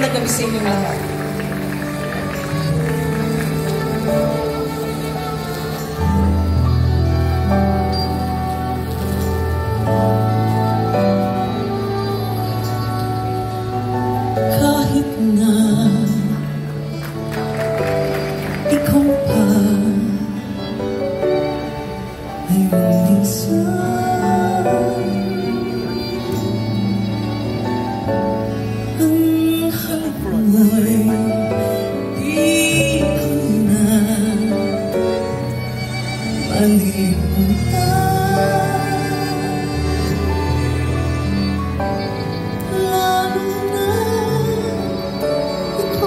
magandang gabi sa inyo lahat. Kahit na ikaw pa ay minsan ang halip mo'y di ko na malimutan. Lalo na ikaw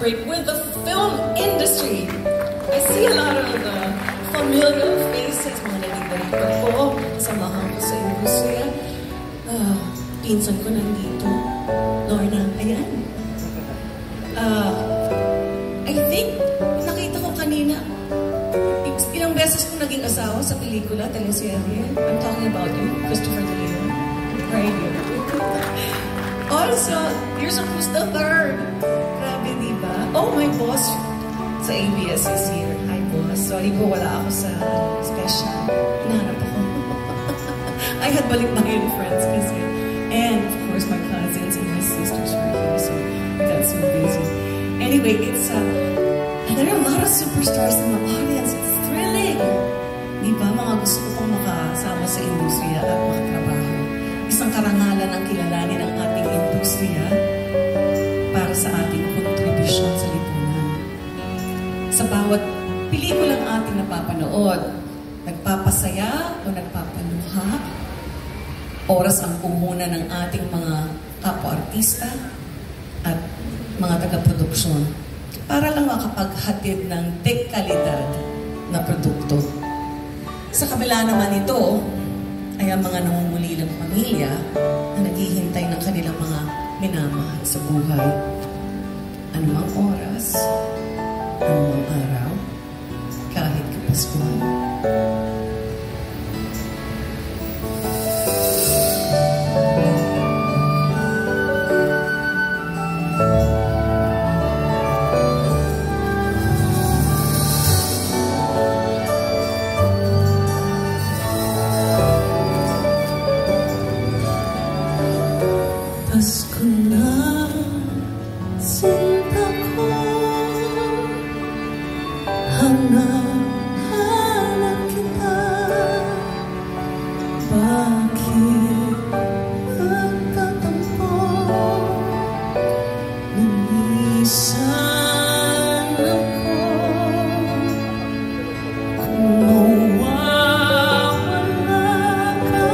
celebrate with the film industry. I see a lot of familiar faces, mga naging balita ko, samahan ko sa industriya. Pinsan ko nandito. Lorna, ayan. I think, nakita ko kanina, ilang beses kong naging asawa sa pelikula, teleserye. I'm talking about you, Christopher De Leon. Right here. Also, you're supposed to third. Grabe, diba? Oh, my boss sa ABS is here. Hi, boss. Sorry po, wala ako sa special. Hinahanap ako. I had balik-bayan friends kasi. And, of course, my cousins and my sisters were here, so I got so busy. Anyway, there are a lot of superstars in the audience. It's thrilling. Diba, mga gusto ko pong makasama sa industriya at makatrabaho. Isang karangalan ang kilalanin ng ating industriya para sa ating kontribusyon sa lipunan. Sa bawat pelikulang ating napapanood, nagpapasaya o nagpapaluha, oras ang pumuna ng ating mga kapwa-artista at mga taga-produksyon para lang makapaghatid ng dekalidad na produkto. Sa kabila naman ito, ay ang mga nangungulilang pamilya na naghihintay ng kanilang mga minamahal sa buhay. Anumang oras, anumang araw, kahit kapaskuhan. Pasko na, sinta ko, hanap kita. Bakit nagtatampo? Ninisan ako kung mawawala ka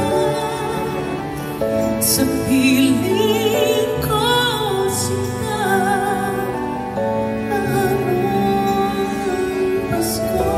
sa piling. Pasko,